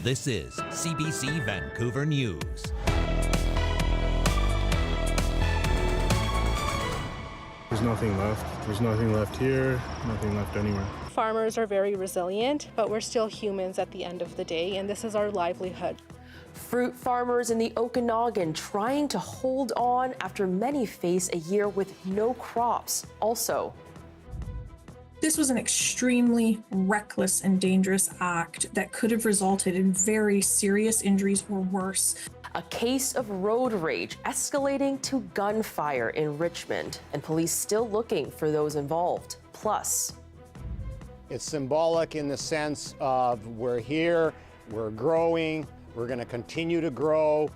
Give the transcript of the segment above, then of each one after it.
This is CBC Vancouver News. There's nothing left. There's nothing left here, nothing left anywhere. Farmers are very resilient, but we're still humans at the end of the day, and this is our livelihood. Fruit farmers in the Okanagan trying to hold on after many face a year with no crops. Also, this was an extremely reckless and dangerous act that could have resulted in very serious injuries or worse. a case of road rage escalating to gunfire in Richmond, and police still looking for those involved. Plus, it's symbolic in the sense of we're here, we're growing, we're going to continue to grow.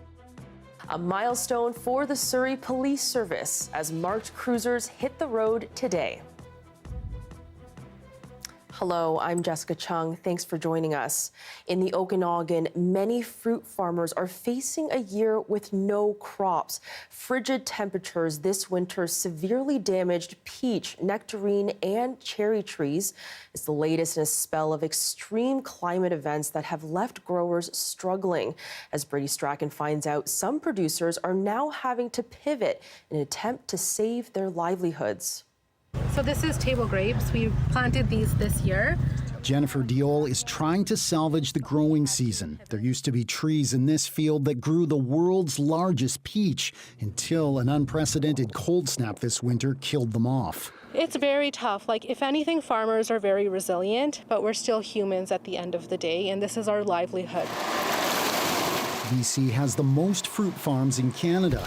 A milestone for the Surrey Police Service as marked cruisers hit the road today. Hello, I'm Jessica Cheung. Thanks for joining us. In the Okanagan, many fruit farmers are facing a year with no crops. Frigid temperatures this winter severely damaged peach, nectarine, and cherry trees. It's the latest in a spell of extreme climate events that have left growers struggling. As Brady Strachan finds out, some producers are now having to pivot in an attempt to save their livelihoods. So this is table grapes. We planted these this year. Jennifer Diol is trying to salvage the growing season. There used to be trees in this field that grew the world's largest peach until an unprecedented cold snap this winter killed them off. It's very tough. Like, if anything, farmers are very resilient, but we're still humans at the end of the day, and this is our livelihood. BC has the most fruit farms in Canada.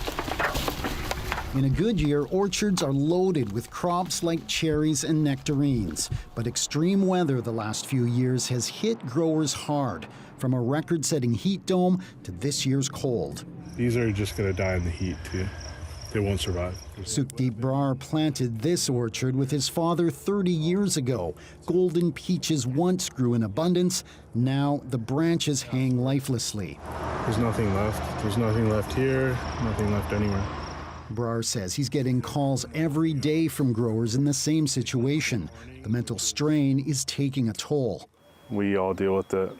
In a good year, orchards are loaded with crops like cherries and nectarines. But extreme weather the last few years has hit growers hard, from a record-setting heat dome to this year's cold. These are just going to die in the heat, too. They won't survive. Sukdeep Brar planted this orchard with his father 30 years ago. Golden peaches once grew in abundance. Now the branches hang lifelessly. There's nothing left. There's nothing left here, nothing left anywhere. Brar says he's getting calls every day from growers in the same situation. The mental strain is taking a toll. We all deal with it.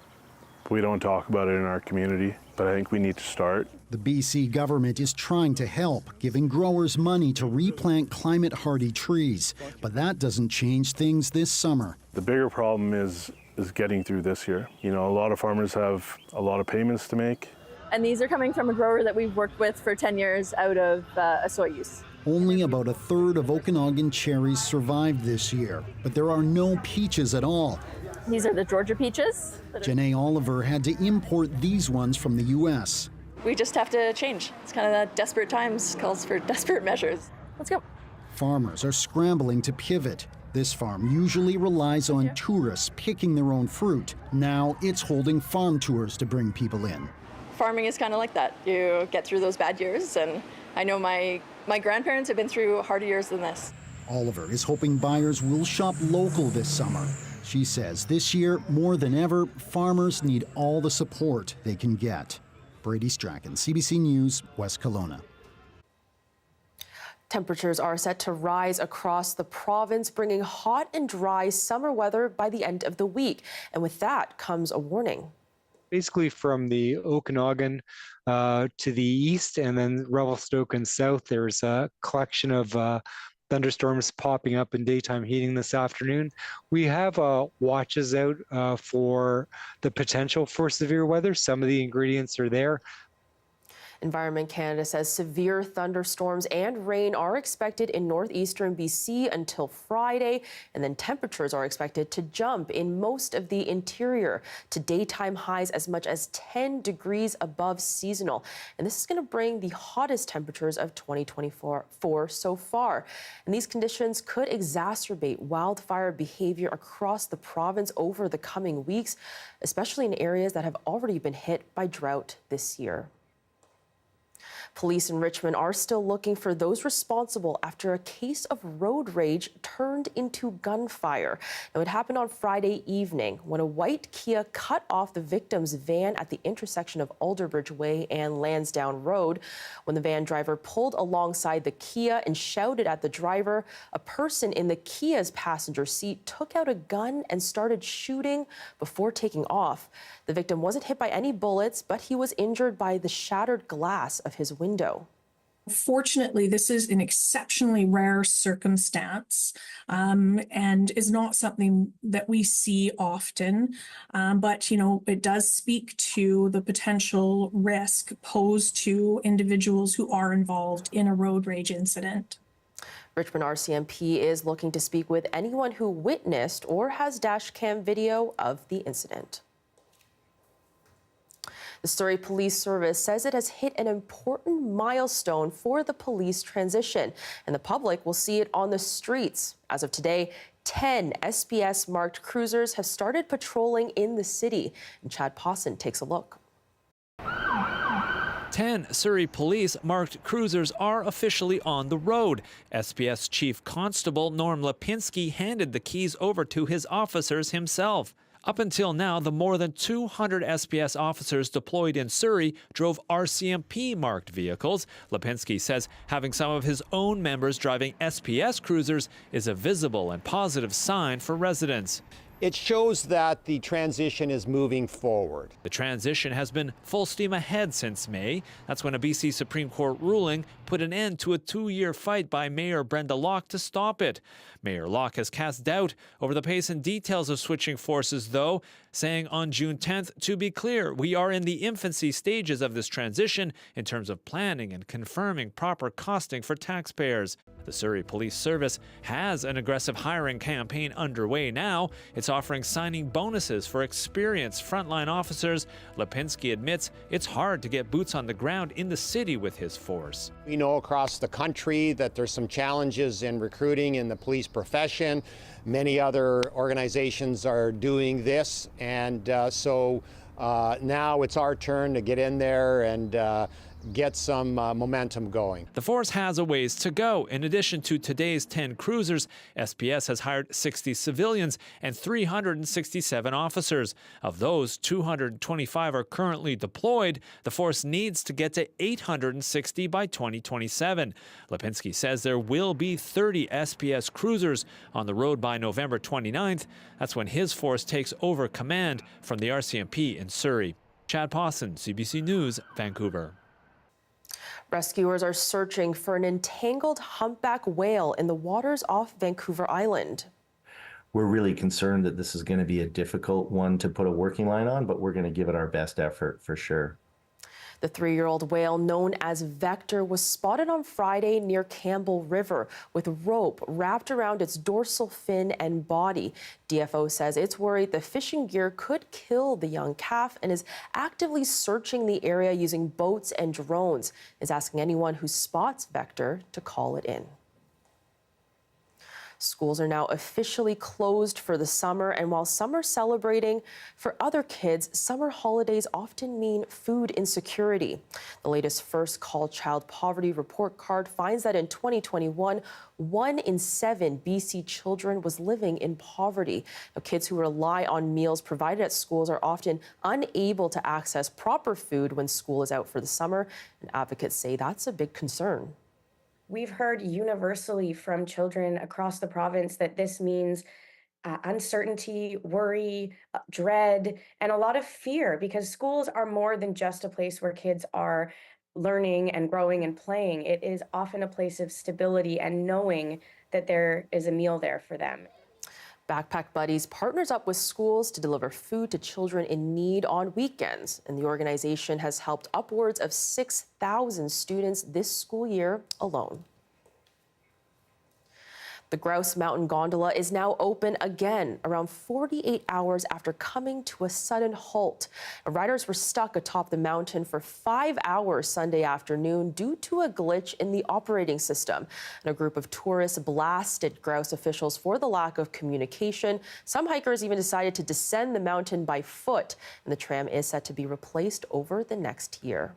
We don't talk about it in our community, but I think we need to start. The BC government is trying to help, giving growers money to replant climate-hardy trees. But that doesn't change things this summer. The bigger problem is getting through this year. You know, a lot of farmers have a lot of payments to make. And these are coming from a grower that we've worked with for 10 years out of a soy use. Only about a third of Okanagan cherries survived this year, but there are no peaches at all. These are the Georgia peaches. Janae Oliver had to import these ones from the U.S. We just have to change. It's kind of that desperate times calls for desperate measures. Let's go. Farmers are scrambling to pivot. This farm usually relies on tourists picking their own fruit. Now it's holding farm tours to bring people in. Farming is kind of like that. You get through those bad years, and I know my grandparents have been through harder years than this. Oliver is hoping buyers will shop local this summer. She says this year, more than ever, farmers need all the support they can get. Brady Strachan, CBC News, West Kelowna. Temperatures are set to rise across the province, bringing hot and dry summer weather by the end of the week. And with that comes a warning. Basically from the Okanagan to the east, and then Revelstoke and south, there's a collection of thunderstorms popping up in daytime heating this afternoon. We have watches out for the potential for severe weather. Some of the ingredients are there. Environment Canada says severe thunderstorms and rain are expected in northeastern BC until Friday, and then temperatures are expected to jump in most of the interior to daytime highs as much as 10 degrees above seasonal. And this is going to bring the hottest temperatures of 2024 so far. And these conditions could exacerbate wildfire behavior across the province over the coming weeks, especially in areas that have already been hit by drought this year. Police in Richmond are still looking for those responsible after a case of road rage turned into gunfire. Now, it happened on Friday evening when a white Kia cut off the victim's van at the intersection of Alderbridge Way and Lansdowne Road. When the van driver pulled alongside the Kia and shouted at the driver, a person in the Kia's passenger seat took out a gun and started shooting before taking off. The victim wasn't hit by any bullets, but he was injured by the shattered glass of his window. Fortunately, this is an exceptionally rare circumstance and is not something that we see often. But, it does speak to the potential risk posed to individuals who are involved in a road rage incident. Richmond RCMP is looking to speak with anyone who witnessed or has dash cam video of the incident. The Surrey Police Service says it has hit an important milestone for the police transition, and the public will see it on the streets. As of today, 10 SPS-marked cruisers have started patrolling in the city. And Chad Pawson takes a look. 10 Surrey Police marked cruisers are officially on the road. SPS Chief Constable Norm Lipinski handed the keys over to his officers himself. Up until now, the more than 200 SPS officers deployed in Surrey drove RCMP-marked vehicles. Lipinski says having some of his own members driving SPS cruisers is a visible and positive sign for residents. It shows that the transition is moving forward. The transition has been full steam ahead since May. That's when a BC Supreme Court ruling put an end to a 2-year fight by Mayor Brenda Locke to stop it. Mayor Locke has cast doubt over the pace and details of switching forces, though, saying on June 10th, to be clear, we are in the infancy stages of this transition in terms of planning and confirming proper costing for taxpayers. The Surrey Police Service has an aggressive hiring campaign underway now. It's offering signing bonuses for experienced frontline officers. Lipinski admits it's hard to get boots on the ground in the city with his force. We know across the country that there's some challenges in recruiting in the police profession. Many other organizations are doing this, and so now it's our turn to get in there and get some momentum going. The force has a ways to go. In addition to today's 10 cruisers, SPS has hired 60 civilians and 367 officers. Of those, 225 are currently deployed. The force needs to get to 860 by 2027. Lipinski says there will be 30 SPS cruisers on the road by November 29th. That's when his force takes over command from the RCMP in Surrey. Chad Pawson, CBC News, Vancouver. Rescuers are searching for an entangled humpback whale in the waters off Vancouver Island. We're really concerned that this is going to be a difficult one to put a working line on, but we're going to give it our best effort for sure. The 3-year-old whale, known as Vector, was spotted on Friday near Campbell River with rope wrapped around its dorsal fin and body. DFO says it's worried the fishing gear could kill the young calf and is actively searching the area using boats and drones. Is asking anyone who spots Vector to call it in. Schools are now officially closed for the summer, and while some are celebrating, for other kids, summer holidays often mean food insecurity. The latest First Call Child Poverty Report Card finds that in 2021, 1 in 7 BC children was living in poverty. Now, kids who rely on meals provided at schools are often unable to access proper food when school is out for the summer, and advocates say that's a big concern. We've heard universally from children across the province that this means uncertainty, worry, dread, and a lot of fear, because schools are more than just a place where kids are learning and growing and playing. It is often a place of stability and knowing that there is a meal there for them. Backpack Buddies partners up with schools to deliver food to children in need on weekends, and the organization has helped upwards of 6,000 students this school year alone. The Grouse Mountain Gondola is now open again, around 48 hours after coming to a sudden halt. Riders were stuck atop the mountain for 5 hours Sunday afternoon due to a glitch in the operating system. And a group of tourists blasted Grouse officials for the lack of communication. Some hikers even decided to descend the mountain by foot, and the tram is set to be replaced over the next year.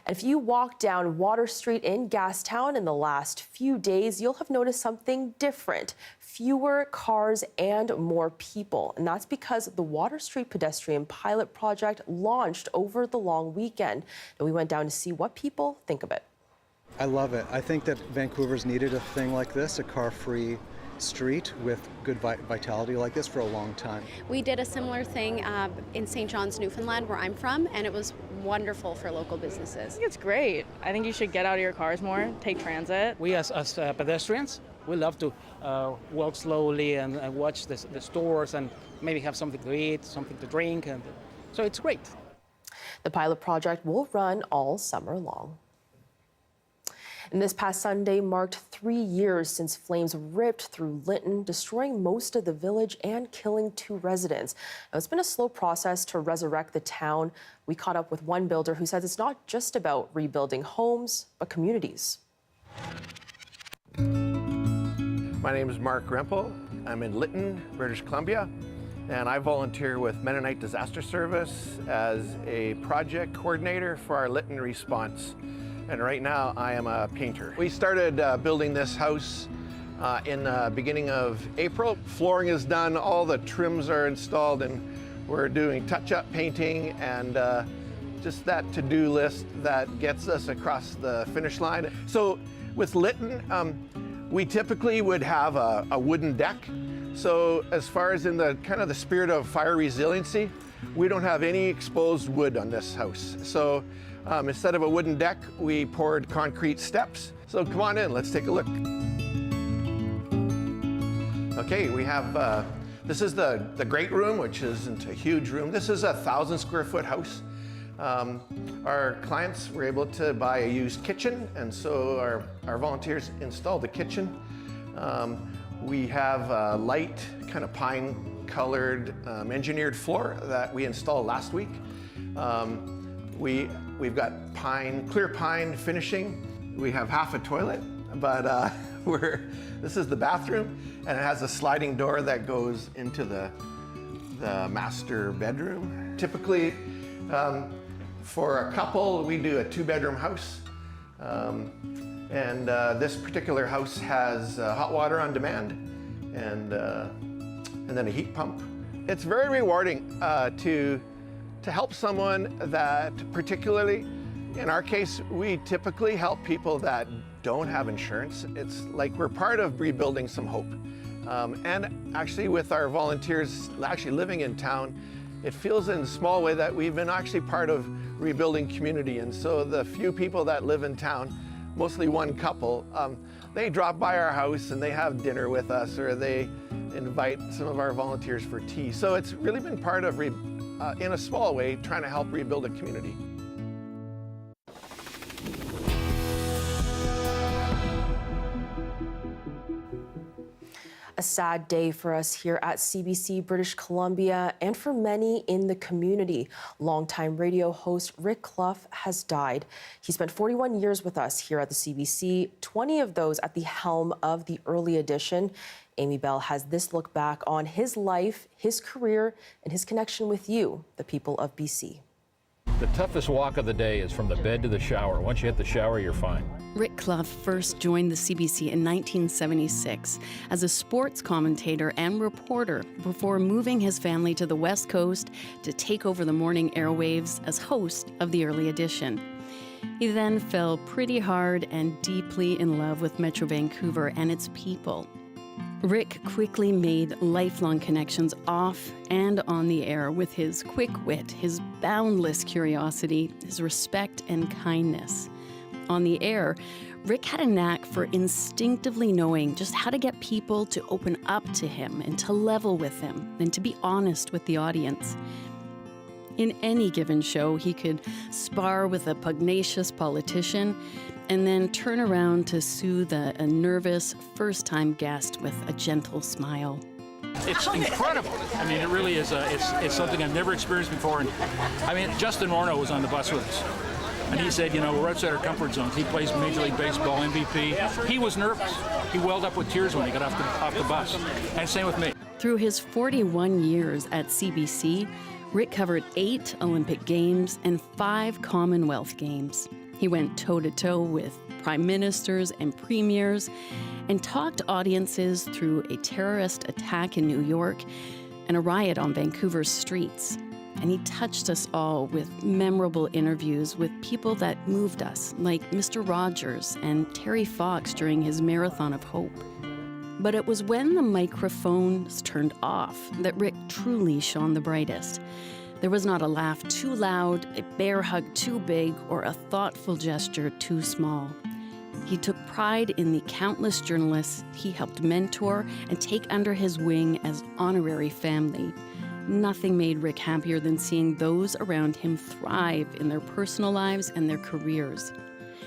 And if you walk down Water Street in Gastown in the last few days, you'll have noticed something different. Fewer cars and more people. And that's because the Water Street pedestrian pilot project launched over the long weekend. And we went down to see what people think of it. I love it. I think that Vancouver's needed a thing like this, a car-free street with good vitality like this for a long time. We did a similar thing in St. John's, Newfoundland, where I'm from, and it was wonderful for local businesses. I think it's great. I think you should get out of your cars more, take transit. We as pedestrians, we love to walk slowly and watch the stores and maybe have something to eat, something to drink, and so it's great. The pilot project will run all summer long. And this past Sunday marked 3 years since flames ripped through Lytton, destroying most of the village and killing 2 residents. Now, it's been a slow process to resurrect the town. We caught up with one builder who says it's not just about rebuilding homes, but communities. My name is Mark Rempel. I'm in Lytton, British Columbia, and I volunteer with Mennonite Disaster Service as a project coordinator for our Lytton response. And right now I am a painter. We started building this house in the beginning of April. Flooring is done, all the trims are installed, and we're doing touch-up painting and just that to-do list that gets us across the finish line. So with Lytton, we typically would have a wooden deck. So as far as in the kind of the spirit of fire resiliency, we don't have any exposed wood on this house. So instead of a wooden deck, we poured concrete steps. So come on in, let's take a look. Okay, we have, this is the great room, which isn't a huge room. This is a 1,000 square foot house. Our clients were able to buy a used kitchen, and so our volunteers installed the kitchen. We have a light, kind of pine-colored engineered floor that we installed last week. We've got clear pine finishing. We have half a toilet, but this is the bathroom, and it has a sliding door that goes into the master bedroom. Typically, for a couple, we do a 2-bedroom house. And this particular house has hot water on demand and then a heat pump. It's very rewarding to help someone that, particularly in our case, we typically help people that don't have insurance. It's like we're part of rebuilding some hope. And actually with our volunteers actually living in town, it feels in a small way that we've been actually part of rebuilding community. And so the few people that live in town, mostly one couple, they drop by our house and they have dinner with us, or they invite some of our volunteers for tea. So it's really been part of, in a small way, trying to help rebuild a community. A sad day for us here at CBC British Columbia and for many in the community. Longtime radio host Rick Cluff has died. He spent 41 years with us here at the CBC, 20 of those at the helm of the early edition. Amy Bell has this look back on his life, his career, and his connection with you, the people of BC. The toughest walk of the day is from the bed to the shower. Once you hit the shower, you're fine. Rick Cluff first joined the CBC in 1976 as a sports commentator and reporter before moving his family to the West Coast to take over the morning airwaves as host of the early edition. He then fell pretty hard and deeply in love with Metro Vancouver and its people. Rick quickly made lifelong connections off and on the air with his quick wit, his boundless curiosity, his respect and kindness. On the air, Rick had a knack for instinctively knowing just how to get people to open up to him and to level with him and to be honest with the audience. In any given show, he could spar with a pugnacious politician and then turn around to soothe a nervous first-time guest with a gentle smile. It's incredible. I mean, it really is. It's something I've never experienced before. And I mean, Justin Morneau was on the bus with us. And he said, you know, we're outside our comfort zones. He plays Major League Baseball, MVP. He was nervous. He welled up with tears when he got off the bus. And same with me. Through his 41 years at CBC, Rick covered 8 Olympic Games and 5 Commonwealth Games. He went toe-to-toe with prime ministers and premiers and talked audiences through a terrorist attack in New York and a riot on Vancouver's streets. And he touched us all with memorable interviews with people that moved us, like Mr. Rogers and Terry Fox during his Marathon of Hope. But it was when the microphones turned off that Rick truly shone the brightest. There was not a laugh too loud, a bear hug too big, or a thoughtful gesture too small. He took pride in the countless journalists he helped mentor and take under his wing as honorary family. Nothing made Rick happier than seeing those around him thrive in their personal lives and their careers.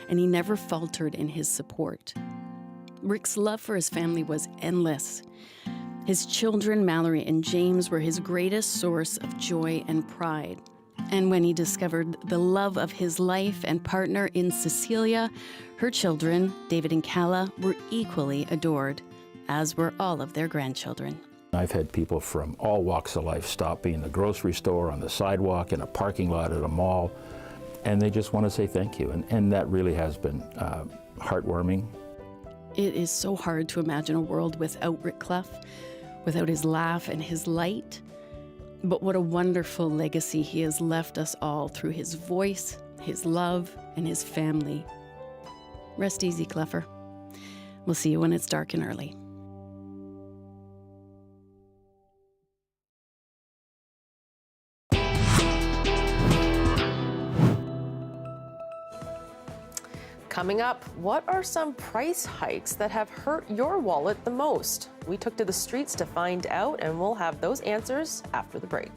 And he never faltered in his support. Rick's love for his family was endless. His children, Mallory and James, were his greatest source of joy and pride. And when he discovered the love of his life and partner in Cecilia, her children, David and Calla, were equally adored, as were all of their grandchildren. I've had people from all walks of life stop me in the grocery store, on the sidewalk, in a parking lot at a mall, and they just want to say thank you. And that really has been heartwarming. It is so hard to imagine a world without Rick Cluff, without his laugh and his light. But what a wonderful legacy he has left us all through his voice, his love, and his family. Rest easy, Cluffer. We'll see you when it's dark and early. Coming up, what are some price hikes that have hurt your wallet the most? We took to the streets to find out, and we'll have those answers after the break.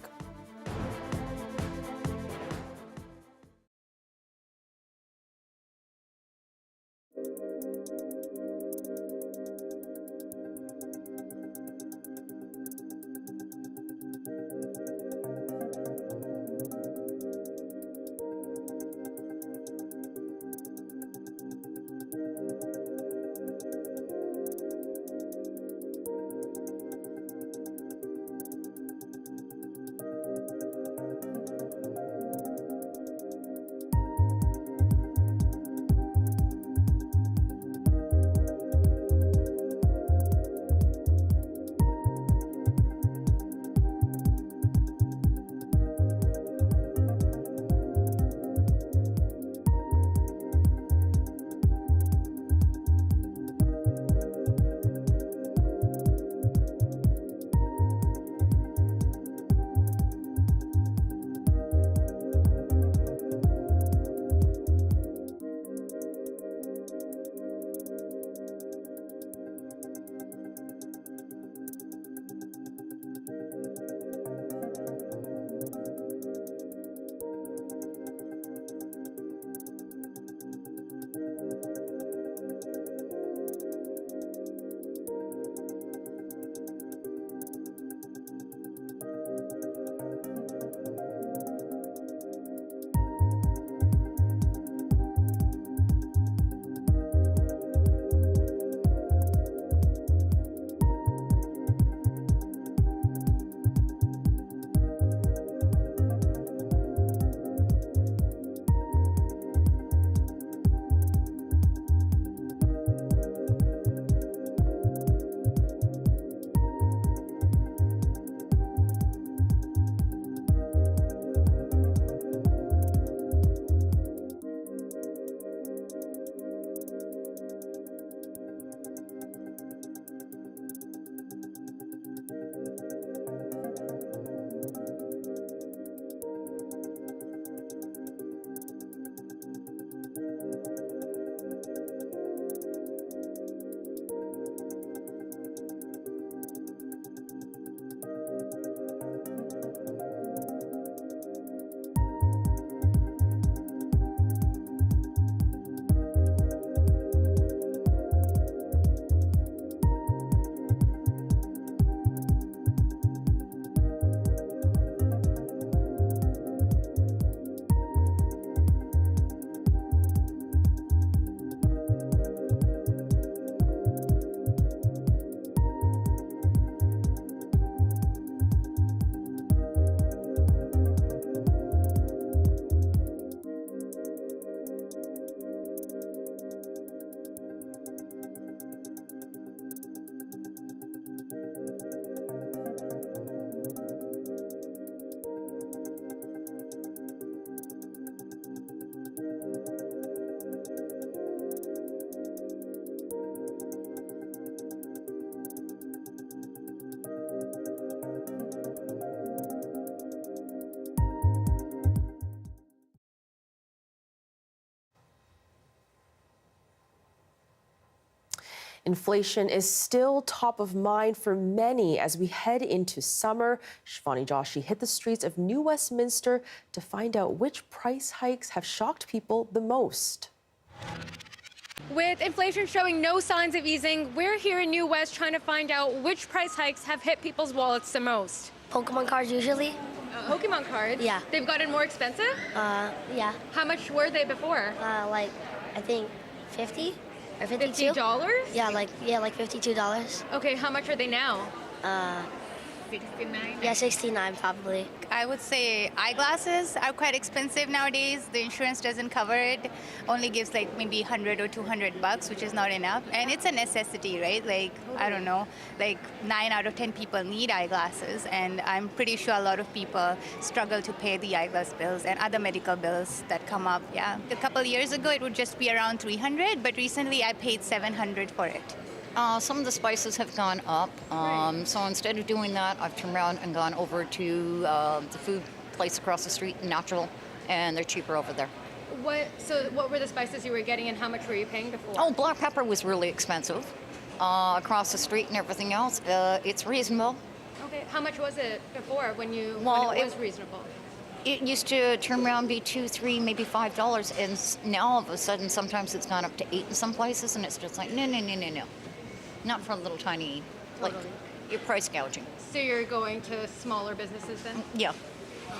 Inflation is still top of mind for many as we head into summer. Shivani Joshi hit the streets of New Westminster to find out which price hikes have shocked people the most. With inflation showing no signs of easing, we're here in New West trying to find out which price hikes have hit people's wallets the most. Pokemon cards usually. Pokemon cards? Yeah. They've gotten more expensive? Yeah. How much were they before? Like, I think 50 or 52. $50? Yeah, like $52. Okay, how much are they now? 69? Yeah, 69 probably. I would say eyeglasses are quite expensive nowadays. The insurance doesn't cover it. Only gives like maybe 100 or 200 bucks, which is not enough. And it's a necessity, right? Like, I don't know, like 9 out of 10 people need eyeglasses. And I'm pretty sure a lot of people struggle to pay the eyeglass bills and other medical bills that come up, yeah. A couple of years ago, it would just be around 300, but recently I paid 700 for it. Some of the spices have gone up, so instead of doing that, I've turned around and gone over to the food place across the street, Natural, and they're cheaper over there. What were the spices you were getting and how much were you paying before? Oh, black pepper was really expensive. Across the street and everything else, it's reasonable. Okay, how much was it before when it was reasonable? It used to turn around be $2, $3, maybe $5, and now all of a sudden, sometimes it's gone up to $8 in some places, and it's just like, no. Not for a little tiny, like, you're price gouging. So you're going to smaller businesses then? Yeah,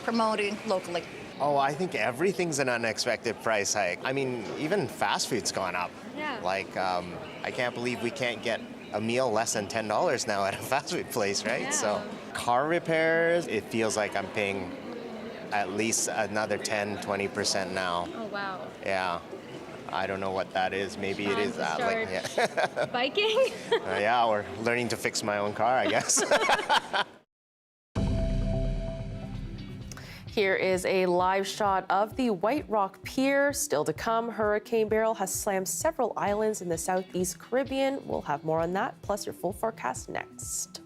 promoting locally. Oh, I think everything's an unexpected price hike. I mean, even fast food's gone up. Yeah. Like, I can't believe we can't get a meal less than $10 now at a fast food place, right? Yeah. So car repairs, it feels like I'm paying at least another 10-20% now. Oh, wow. Yeah. I don't know what that is. Maybe it is biking? Yeah, or learning to fix my own car, I guess. Here is a live shot of the White Rock Pier. Still to come, Hurricane Beryl has slammed several islands in the southeast Caribbean. We'll have more on that, plus your full forecast next.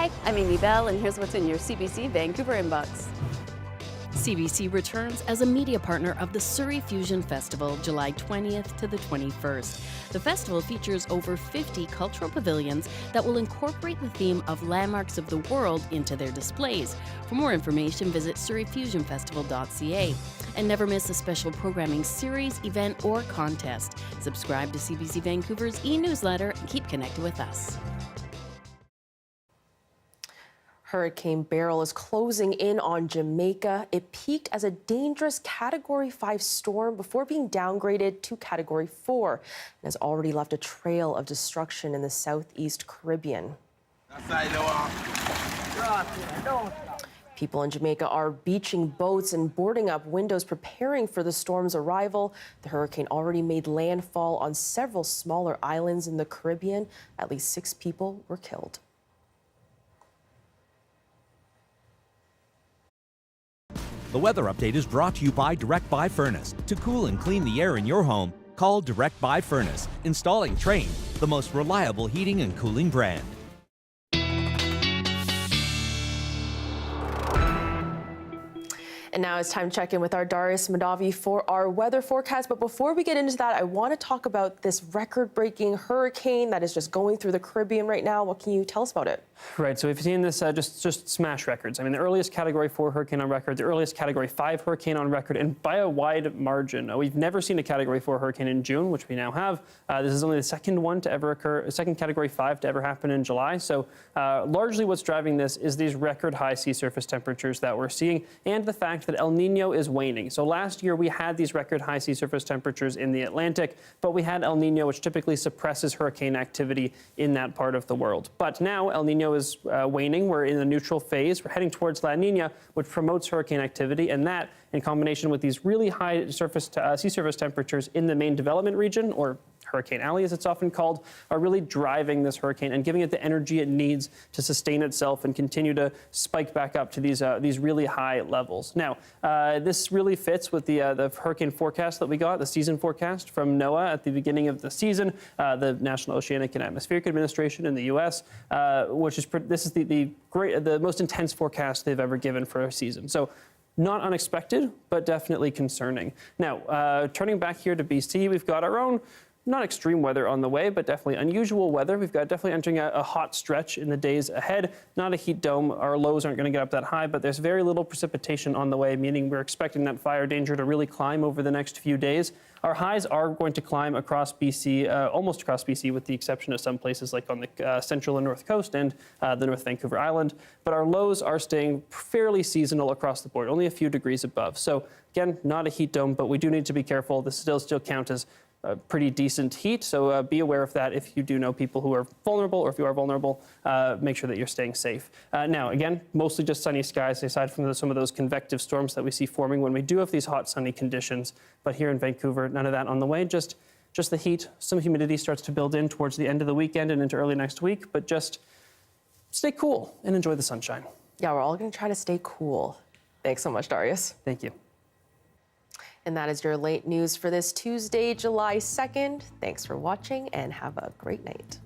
Hi, I'm Amy Bell, and here's what's in your CBC Vancouver inbox. CBC returns as a media partner of the Surrey Fusion Festival, July 20th to the 21st. The festival features over 50 cultural pavilions that will incorporate the theme of landmarks of the world into their displays. For more information, visit surreyfusionfestival.ca. And never miss a special programming series, event, or contest. Subscribe to CBC Vancouver's e-newsletter and keep connected with us. Hurricane Beryl is closing in on Jamaica. It peaked as a dangerous Category 5 storm before being downgraded to Category 4 and has already left a trail of destruction in the southeast Caribbean. People in Jamaica are beaching boats and boarding up windows, preparing for the storm's arrival. The hurricane already made landfall on several smaller islands in the Caribbean. At least 6 people were killed. The weather update is brought to you by Direct Buy Furnace. To cool and clean the air in your home, call Direct Buy Furnace. Installing Train, the most reliable heating and cooling brand. And now it's time to check in with our Darius Madavi for our weather forecast. But before we get into that, I want to talk about this record-breaking hurricane that is just going through the Caribbean right now. What can you tell us about it? Right, so we've seen this just smash records. I mean, the earliest Category 4 hurricane on record, the earliest Category 5 hurricane on record, and by a wide margin. We've never seen a Category 4 hurricane in June, which we now have. This is only the second one to ever occur, second Category 5 to ever happen in July. So largely what's driving this is these record high sea surface temperatures that we're seeing and the fact that El Nino is waning. So last year we had these record high sea surface temperatures in the Atlantic, but we had El Nino, which typically suppresses hurricane activity in that part of the world. But now El Nino is waning. We're in a neutral phase. We're heading towards La Nina, which promotes hurricane activity, and that, in combination with these really high sea surface temperatures in the main development region, or Hurricane Alley as it's often called, are really driving this hurricane and giving it the energy it needs to sustain itself and continue to spike back up to these really high levels. Now, this really fits with the hurricane forecast that we got, the season forecast from NOAA at the beginning of the season, the National Oceanic and Atmospheric Administration in the U.S., this is the most intense forecast they've ever given for a season. So not unexpected, but definitely concerning. Now, turning back here to BC, we've got our own not extreme weather on the way, but definitely unusual weather. We've got definitely entering a hot stretch in the days ahead. Not a heat dome. Our lows aren't going to get up that high, but there's very little precipitation on the way, meaning we're expecting that fire danger to really climb over the next few days. Our highs are going to climb across BC, almost across BC, with the exception of some places like on the central and north coast and the North Vancouver Island. But our lows are staying fairly seasonal across the board, only a few degrees above. So again, not a heat dome, but we do need to be careful. This still count as pretty decent heat, so be aware of that if you do know people who are vulnerable, or if you are vulnerable, make sure that you're staying safe. Now, again, mostly just sunny skies, aside from some of those convective storms that we see forming when we do have these hot, sunny conditions. But here in Vancouver, none of that on the way, just the heat. Some humidity starts to build in towards the end of the weekend and into early next week, but just stay cool and enjoy the sunshine. Yeah, we're all going to try to stay cool. Thanks so much, Darius. Thank you. And that is your late news for this Tuesday, July 2nd. Thanks for watching and have a great night.